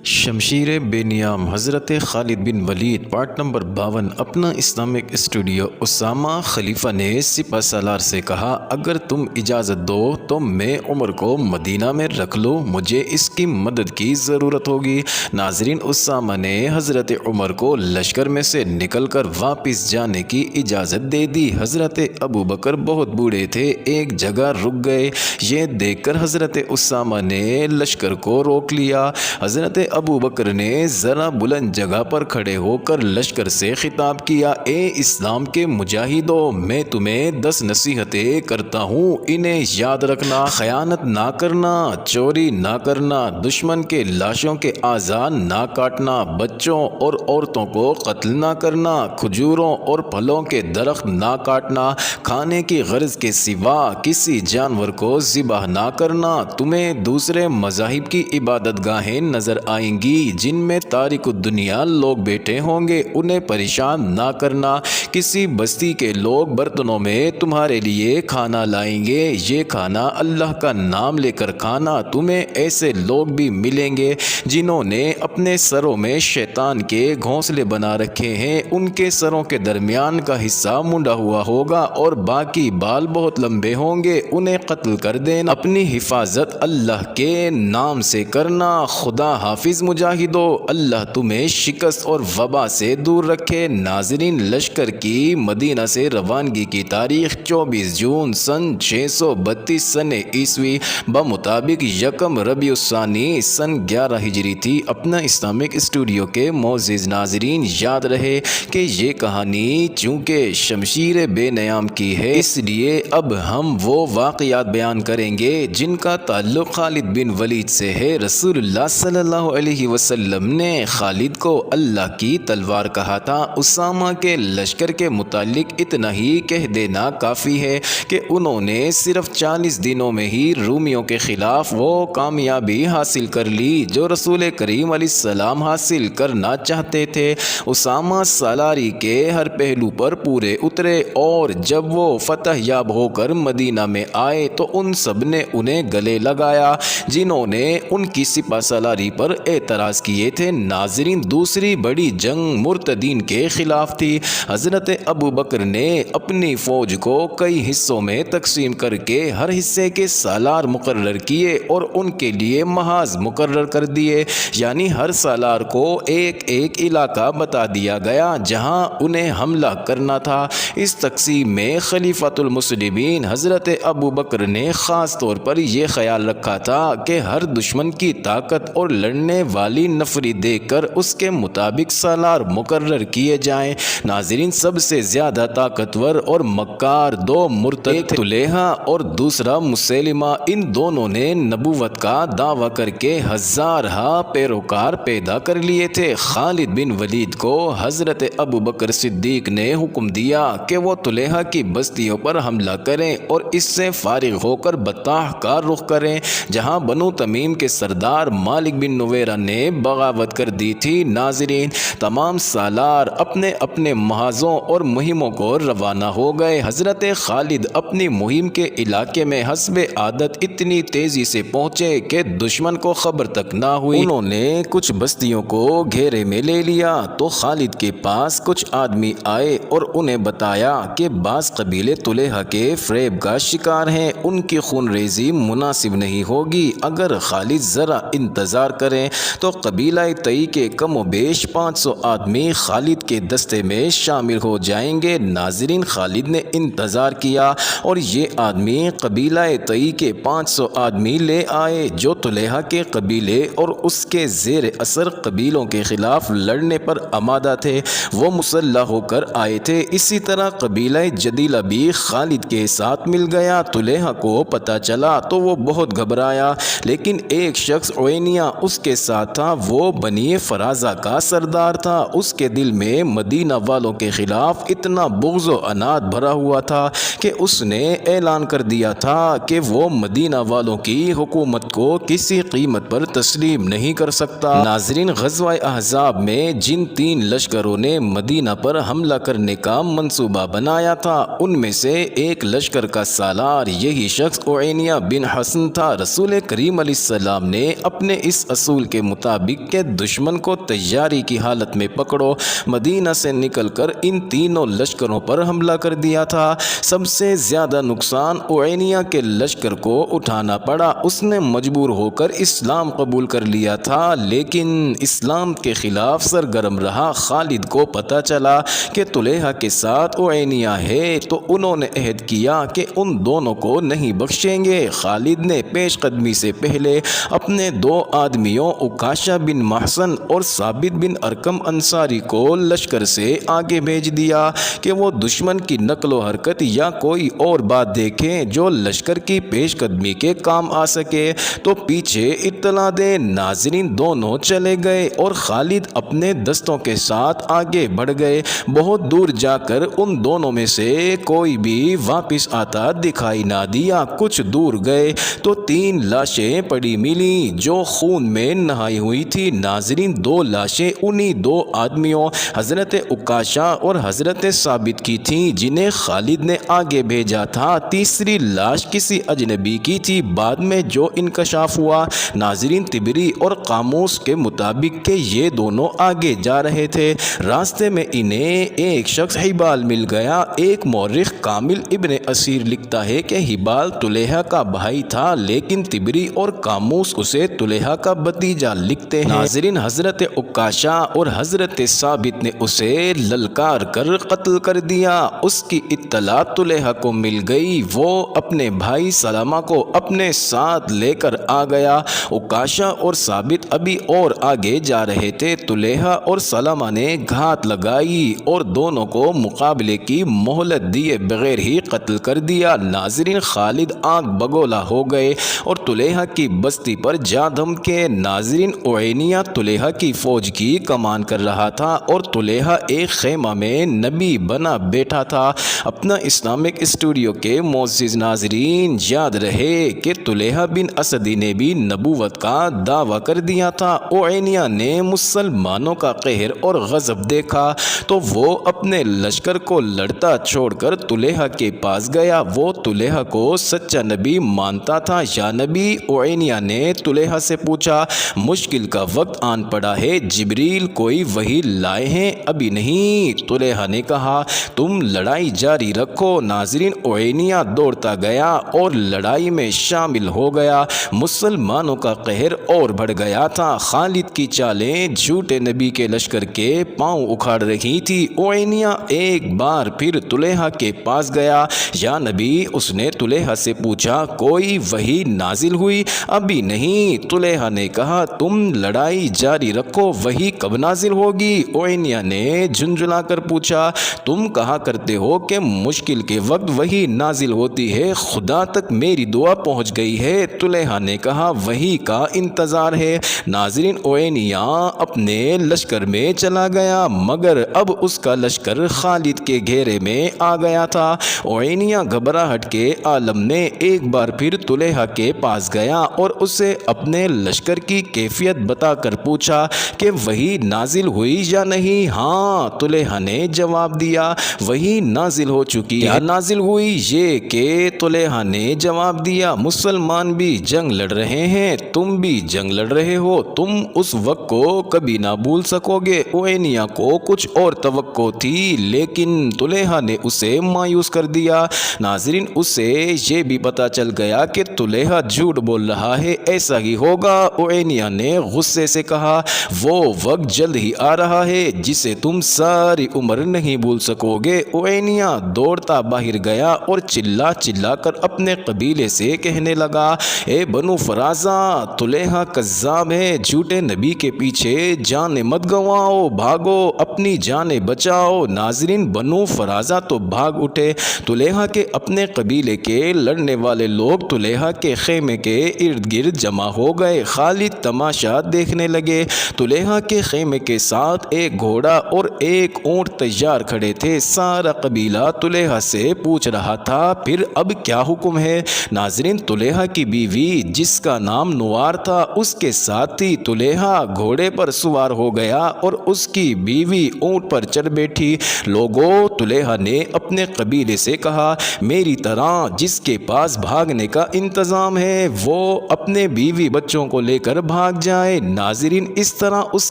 شمشیر بے نیام حضرت خالد بن ولید part number 52 اپنا اسلامک اسٹوڈیو۔ اسامہ خلیفہ نے سپہ سالار سے کہا، اگر تم اجازت دو تو میں عمر کو مدینہ میں رکھ لوں، مجھے اس کی مدد کی ضرورت ہوگی۔ ناظرین، اسامہ نے حضرت عمر کو لشکر میں سے نکل کر واپس جانے کی اجازت دے دی۔ حضرت ابو بکر بہت بوڑھے تھے، ایک جگہ رک گئے۔ یہ دیکھ کر حضرت اسامہ نے لشکر کو روک لیا۔ حضرت ابو بکر نے ذرا بلند جگہ پر کھڑے ہو کر لشکر سے خطاب کیا، اے اسلام کے مجاہدوں، میں تمہیں 10 نصیحتیں کرتا ہوں، انہیں یاد رکھنا۔ خیانت نہ کرنا، چوری نہ کرنا، دشمن کے لاشوں کے اعضاء نہ کاٹنا، بچوں اور عورتوں کو قتل نہ کرنا، کھجوروں اور پھلوں کے درخت نہ کاٹنا، کھانے کی غرض کے سوا کسی جانور کو ذبح نہ کرنا۔ تمہیں دوسرے مذاہب کی عبادت گاہیں نظر آئیں گی جن میں تارک الدنیا لوگ بیٹھے ہوں گے، انہیں پریشان نہ کرنا۔ کسی بستی کے لوگ برتنوں میں تمہارے لیے کھانا لائیں گے، یہ کھانا اللہ کا نام لے کر کھانا۔ تمہیں ایسے لوگ بھی ملیں گے جنہوں نے اپنے سروں میں شیطان کے گھونسلے بنا رکھے ہیں، ان کے سروں کے درمیان کا حصہ منڈا ہوا ہوگا اور باقی بال بہت لمبے ہوں گے، انہیں قتل کر دینا۔ اپنی حفاظت اللہ کے نام سے کرنا۔ خدا حافظ مجاہدو، اللہ تمہیں شکست اور وبا سے دور رکھے۔ ناظرین، لشکر کی مدینہ سے روانگی کی تاریخ 24 جون سن 632 سن عیسوی بمطابق 1 ربیع الثانی سن 11 ہجری تھی۔ اپنا اسلامک اسٹوڈیو کے معزز ناظرین، یاد رہے کہ یہ کہانی چونکہ شمشیر بے نیام کی ہے، اس لیے اب ہم وہ واقعات بیان کریں گے جن کا تعلق خالد بن ولید سے ہے۔ رسول اللہ صلی اللہ علیہ وسلم نے خالد کو اللہ کی تلوار کہا تھا۔ اسامہ کے لشکر کے متعلق اتنا ہی کہہ دینا کافی ہے کہ انہوں نے صرف 40 دنوں میں ہی رومیوں کے خلاف وہ کامیابی حاصل کر لی جو رسول کریم علیہ السلام حاصل کرنا چاہتے تھے۔ اسامہ سالاری کے ہر پہلو پر پورے اترے اور جب وہ فتح یاب ہو کر مدینہ میں آئے تو ان سب نے انہیں گلے لگایا جنہوں نے ان کی سپہ سالاری پر اعتراض کیے تھے۔ ناظرین، دوسری بڑی جنگ مرتدین کے خلاف تھی۔ حضرت ابو بکر نے اپنی فوج کو کئی حصوں میں تقسیم کر کے ہر حصے کے سالار مقرر کیے اور ان کے لیے محاذ مقرر کر دیے، یعنی ہر سالار کو ایک ایک علاقہ بتا دیا گیا جہاں انہیں حملہ کرنا تھا۔ اس تقسیم میں خلیفۃ المسلمین حضرت ابو بکر نے خاص طور پر یہ خیال رکھا تھا کہ ہر دشمن کی طاقت اور لڑنے والی نفری دیکھ کر اس کے مطابق سالار مقرر کیے جائیں۔ ناظرین، سب سے زیادہ طاقتور اور مکار 2 مرتد تھے، طلحہ اور دوسرا مسیلمہ۔ ان دونوں نے نبوت کا دعویٰ کر کے ہزارہا پیروکار پیدا کر لیے تھے۔ خالد بن ولید کو حضرت ابو بکر صدیق نے حکم دیا کہ وہ طلحہ کی بستیوں پر حملہ کریں اور اس سے فارغ ہو کر بطاح کا رخ کریں جہاں بنو تمیم کے سردار مالک بن نویرہ نے بغاوت کر دی تھی۔ ناظرین، تمام سالار اپنے اپنے محاذوں اور مہموں کو روانہ ہو گئے۔ حضرت خالد اپنی مہم کے علاقے میں حسب عادت اتنی تیزی سے پہنچے کہ دشمن کو خبر تک نہ ہوئی۔ انہوں نے کچھ بستیوں کو گھیرے میں لے لیا تو خالد کے پاس کچھ آدمی آئے اور انہیں بتایا کہ بعض قبیلے طلحہ کے فریب کا شکار ہیں، ان کی خون ریزی مناسب نہیں ہوگی۔ اگر خالد ذرا انتظار کریں تو قبیلہ تئی کے کم و بیش 500 آدمی خالد کے دستے میں شامل ہو جائیں گے۔ ناظرین، خالد نے انتظار کیا اور یہ آدمی قبیلہ تئی کے 500 آدمی لے آئے جو طلحہ کے قبیلے اور اس کے زیر اثر قبیلوں کے خلاف لڑنے پر آمادہ تھے، وہ مسلح ہو کر آئے تھے۔ اسی طرح قبیلہ جدیلہ بھی خالد کے ساتھ مل گیا۔ طلحہ کو پتہ چلا تو وہ بہت گھبرایا، لیکن ایک شخص عوینیہ اس کے ساتھ تھا، وہ بنی فرازہ کا سردار تھا۔ اس کے دل میں مدینہ والوں کے خلاف اتنا بغض و عناد بھرا ہوا تھا کہ اس نے اعلان کر دیا تھا کہ وہ مدینہ والوں کی حکومت کو کسی قیمت پر تسلیم نہیں کر سکتا۔ ناظرین، غزوہ احزاب میں جن 3 لشکروں نے مدینہ پر حملہ کرنے کا منصوبہ بنایا تھا، ان میں سے ایک لشکر کا سالار یہی شخص عوینیہ بن حسن تھا۔ رسول کریم علیہ السلام نے اپنے اس اصول کے مطابق کہ دشمن کو تیاری کی حالت میں پکڑو۔ مدینہ سے نکل کر ان تینوں لشکروں پر حملہ کر دیا تھا۔ سب سے زیادہ نقصان اعینیہ کے لشکر کو اٹھانا پڑا۔ اس نے مجبور ہو کر اسلام قبول کر لیا تھا، لیکن اسلام کے خلاف سرگرم رہا۔ خالد کو پتہ چلا کہ طلحہ کے ساتھ اعینیہ ہے تو انہوں نے عہد کیا کہ ان دونوں کو نہیں بخشیں گے۔ خالد نے پیش قدمی سے پہلے اپنے دو آدمیوں عکاشہ بن محصن اور ثابت بن ارقم انصاری کو لشکر سے آگے بھیج دیا کہ وہ دشمن کی نقل و حرکت یا کوئی اور بات دیکھیں جو لشکر کی پیش قدمی کے کام آ سکے تو پیچھے اطلاع دے۔ ناظرین، دونوں چلے گئے اور خالد اپنے دستوں کے ساتھ آگے بڑھ گئے۔ بہت دور جا کر ان دونوں میں سے کوئی بھی واپس آتا دکھائی نہ دیا۔ کچھ دور گئے تو 3 لاشیں پڑی ملیں جو خون میں نہائی ہوئی تھی۔ ناظرین، 2 لاشیں انہی 2 آدمیوں حضرت عکاشہ اور حضرت ثابت کی تھیں جنہیں خالد نے آگے بھیجا تھا۔ تیسری لاش کسی اجنبی کی تھی۔ بعد میں جو انکشاف ہوا، ناظرین، طبری اور قاموس کے مطابق کہ یہ دونوں آگے جا رہے تھے، راستے میں انہیں ایک شخص ہبال مل گیا۔ ایک مورخ کامل ابن اسیر لکھتا ہے کہ ہبال طلحہ کا بھائی تھا، لیکن طبری اور قاموس اسے طلحہ کا بھتیجا لکھتے ہیں۔ ناظرین، حضرت عکاشہ اور حضرت ثابت نے اسے للکار کر قتل کر دیا۔ اس کی اطلاع طلحہ کو مل گئی۔ وہ اپنے بھائی سلمہ کو اپنے ساتھ لے کر آ گیا۔ عکاشہ اور ثابت ابھی اور آگے جا رہے تھے۔ طلحہ اور سلمہ نے گھات لگائی اور دونوں کو مقابلے کی مہلت دیے بغیر ہی قتل کر دیا۔ ناظرین، خالد آنکھ بگولا ہو گئے اور طلحہ کی بستی پر جا دھمکے۔ ناظرین، اعینیہ طلحہ کی فوج کی کمان کر رہا تھا اور طلحہ ایک خیمہ میں نبی بنا بیٹھا تھا۔ اپنا اسلامک اسٹوڈیو کے معزز ناظرین، یاد رہے کہ طلحہ بن اسد نے بھی نبوت کا دعویٰ کر دیا تھا۔ اعینیہ نے مسلمانوں کا قہر اور غضب دیکھا تو وہ اپنے لشکر کو لڑتا چھوڑ کر طلحہ کے پاس گیا۔ وہ طلحہ کو سچا نبی مانتا تھا یا نبی؟ اعینیہ نے طلحہ سے پوچھا۔ مشکل کا وقت آن پڑا ہے، جبریل کوئی وحی لائے ہیں؟ ابھی نہیں، طلحہ نے کہا۔ تم لڑائی جاری رکھو۔ ناظرین، اعینیہ دوڑتا گیا اور لڑائی میں شامل ہو گیا۔ مسلمانوں کا قہر اور بڑھ گیا تھا۔ خالد کی چالیں جھوٹے نبی کے لشکر کے پاؤں اکھاڑ رہی تھی۔ اعینیہ ایک بار پھر طلحہ کے پاس گیا۔ یا نبی، اس نے طلحہ سے پوچھا، کوئی وحی نازل ہوئی؟ ابھی نہیں، طلحہ نے کہا۔ تم لڑائی جاری رکھو، وحی کب نازل ہوگی؟ اعینیہ نے جھنجھلا کر پوچھا۔ تم کہا کرتے ہو کہ مشکل کے وقت وحی نازل ہوتی ہے، خدا تک میری دعا پہنچ گئی ہے۔ طلحہ نے کہا، وحی کا انتظار ہے۔ ناظرین، اعینیہ اپنے لشکر میں چلا گیا مگر اب اس کا لشکر خالد کے گھیرے میں آ گیا تھا۔ اعینیہ گھبراہٹ کے عالم میں ایک بار پھر طلحہ کے پاس گیا اور اسے اپنے لشکر کی کیفیت بتا کر پوچھا کہ وحی نازل ہوئی یا نہیں؟ ہاں، طلحہ نے جواب دیا، وحی نازل ہو چکی ہے۔ کیا نازل ہوئی؟ یہ کہ طلحہ نے جواب دیا، مسلمان بھی جنگ لڑ رہے ہیں، تم بھی جنگ لڑ رہے ہو، تم اس وقت کو کبھی نہ بھول سکو گے۔ اعینیہ کو کچھ اور توقع تھی لیکن طلحہ نے اسے مایوس کر دیا۔ ناظرین، اسے یہ بھی پتا چل گیا کہ طلحہ جھوٹ بول رہا ہے، ایسا ہی ہوگا۔ اعینیہ نے غصے سے کہا، وہ وقت جلد ہی آ رہا ہے جسے تم ساری عمر نہیں بھول سکو گے۔ اعینیہ دوڑتا باہر گیا اور چلا چلا کر اپنے قبیلے سے کہنے لگا، اے بنو فرازہ، طلحہ کذاب ہے، جھوٹے نبی کے پیچھے جانیں مت گنواؤ، بھاگو، اپنی جانیں بچاؤ۔ ناظرین، بنو فرازہ تو بھاگ اٹھے۔ طلحہ کے اپنے قبیلے کے لڑنے والے لوگ طلحہ کے خیمے کے ارد گرد جمع ہو گئے۔ خالد تماشا دیکھنے لگے۔ طلحہ کے خیمے کے ساتھ ایک گھوڑا اور ایک اونٹ تیار کھڑے تھے۔ سارا قبیلہ طلحہ سے پوچھ رہا تھا، پھر اب کیا حکم ہے؟ ناظرین، طلحہ کی بیوی جس کا نام نوار تھا اس کے ساتھ تھی۔ طلحہ گھوڑے پر سوار ہو گیا اور اس کی بیوی اونٹ پر چڑھ بیٹھی۔ لوگوں، طلحہ نے اپنے قبیلے سے کہا، میری طرح جس کے پاس بھاگنے کا انتظام ہے وہ اپنے بیوی بچوں کو لے کر بھاگ بھاگ جائے۔ ناظرین اس طرح اس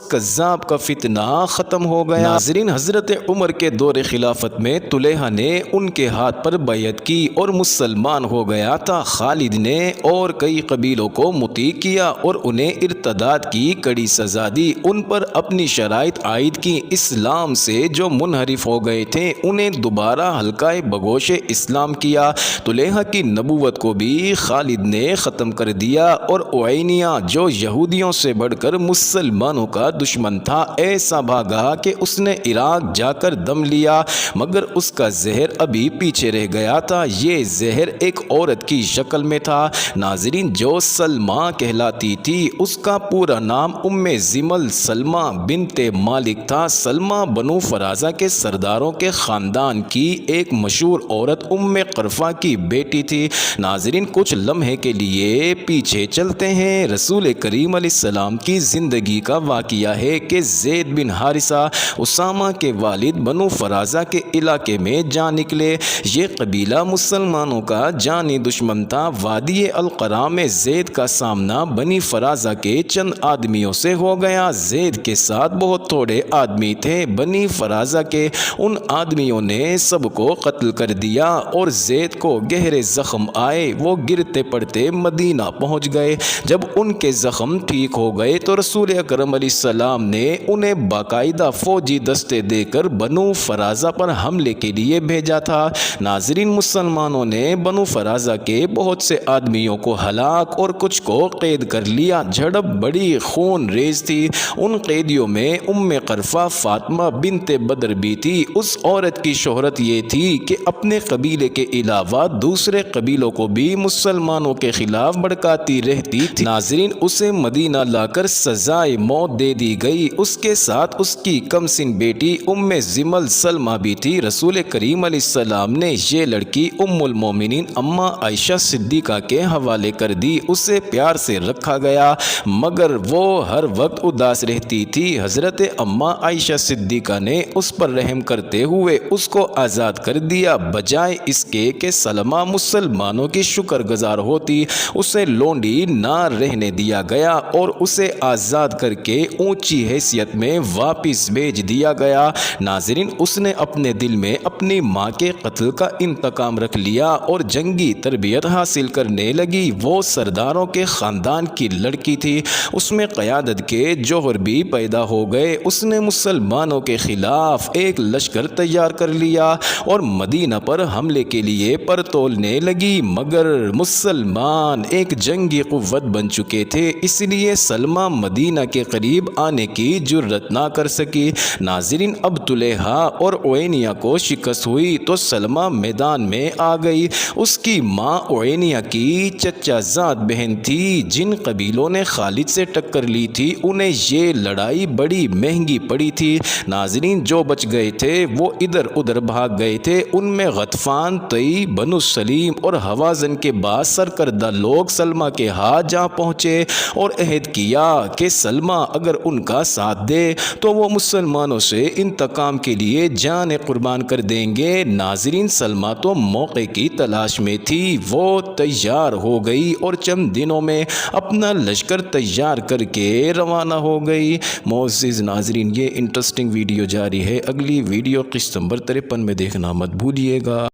کذاب کا فتنہ ختم ہو گیا۔ ناظرین حضرت عمر کے دور خلافت میں طلحہ نے ان کے ہاتھ پر بیعت کی اور مسلمان ہو گیا تھا۔ خالد نے اور کئی قبیلوں کو مطیع کیا اور انہیں ارتداد کی کڑی سزا دی، ان پر اپنی شرائط عائد کی۔ اسلام سے جو منحرف ہو گئے تھے انہیں دوبارہ حلقہ بگوش اسلام کیا۔ طلحہ کی نبوت کو بھی خالد نے ختم کر دیا اور اعینیہ جو یہودیوں سے بڑھ کر مسلمانوں کا دشمن تھا ایسا بھاگا کہ اس نے عراق جا کر دم لیا، مگر اس کا زہر ابھی پیچھے رہ گیا تھا۔ یہ زہر ایک عورت کی شکل میں تھا۔ ناظرین جو سلمہ کہلاتی تھی اس کا پورا نام زمل سلمہ بنت مالک تھا۔ سلمہ بنو فرازہ کے سرداروں کے خاندان کی ایک مشہور عورت قرفہ کی بیٹی تھی۔ ناظرین کچھ لمحے کے لیے پیچھے چلتے ہیں۔ رسول کریم علیہ السلام کی زندگی کا واقعہ ہے کہ زید بن حارثہ اسامہ کے والد بنو فرازہ کے علاقے میں جا نکلے۔ یہ قبیلہ مسلمانوں کا جانی دشمن تھا۔ وادی القرا میں زید کا سامنا بنی فرازہ کے چند آدمیوں سے ہو گیا۔ زید کے ساتھ بہت تھوڑے آدمی تھے۔ بنی فرازہ کے ان آدمیوں نے سب کو قتل کر دیا اور زید کو گہرے زخم آئے۔ وہ گرتے پڑتے مدینہ پہنچ گئے۔ جب ان کے زخم ٹھیک ہو گئے تو رسول اکرم علیہ السلام نے انہیں باقاعدہ فوجی دستے دے کر بنو فرازہ پر حملے کے لیے بھیجا تھا۔ ناظرین مسلمانوں نے بنو فرازہ کے بہت سے آدمیوں کو ہلاک اور کچھ کو قید کر لیا۔ جھڑپ بڑی خون ریز تھی۔ ان قیدیوں میں قرفہ فاطمہ بنت بدر بھی تھی۔ اس عورت کی شہرت یہ تھی کہ اپنے قبیلے کے علاوہ دوسرے قبیلوں کو بھی مسلمانوں کے خلاف بھڑکاتی رہتی تھی۔ ناظرین اسے مدینہ لا کر سزائے موت دے دی گئی۔ اس کے ساتھ اس کی کم سن بیٹی زمل سلمہ بھی تھی۔ رسول کریم علیہ السلام نے یہ لڑکی المومنین اماں عائشہ صدیقہ کے حوالے کر دی۔ اسے پیار سے رکھا گیا مگر وہ ہر وقت اداس رہتی تھی۔ حضرت اماں عائشہ صدیقہ نے اس پر رحم کرتے ہوئے اس کو آزاد کر دیا، بجائے اس کے کہ سلمہ مسلمانوں کی شکر گزار ہوتی۔ اسے لونڈی نہ رہنے دیا گیا اور اسے آزاد کر کے اونچی حیثیت میں واپس بھیج دیا گیا۔ ناظرین اس نے اپنے دل میں اپنی ماں کے قتل کا انتقام رکھ لیا اور جنگی تربیت حاصل کرنے لگی۔ وہ سرداروں کے خاندان کی لڑکی تھی، اس میں قیادت کے جوہر بھی پیدا ہو گئے۔ اس نے مسلمانوں کے خلاف ایک لشکر تیار کر لیا اور مدینہ پر حملے کے لیے پر تولنے لگی، مگر مسلمان ایک جنگی قوت بن چکے تھے، اس لیے سلمہ مدینہ کے قریب آنے کی جرأت نہ کر سکی۔ ناظرین اب طلحہ اور اعینیہ کو شکست ہوئی تو سلمہ میدان میں آ گئی۔ اس کی ماں اعینیہ کی چچا زاد بہن تھی۔ جن قبیلوں نے خالد سے ٹکر لی تھی انہیں یہ لڑائی بڑی مہنگی پڑی تھی۔ ناظرین جو بچ گئے تھے وہ ادھر ادھر بھاگ گئے تھے۔ ان میں غطفان، طئی، بنو سلیم اور حوازن کے بعد سرکردہ لوگ سلمہ کے ہاتھ جا پہنچے اور عہد کیا کہ سلمہ اگر ان کا ساتھ دے تو وہ مسلمانوں سے انتقام کے لیے جان قربان کر دیں گے۔ ناظرین سلمہ تو موقع کی تلاش میں تھی۔ وہ تیار ہو گئی اور چند دنوں میں اپنا لشکر تیار کر کے روانہ ہو گئی۔ معزز ناظرین یہ انٹرسٹنگ ویڈیو جاری ہے، اگلی ویڈیو قسط نمبر 53 میں دیکھنا مت بھولیے گا۔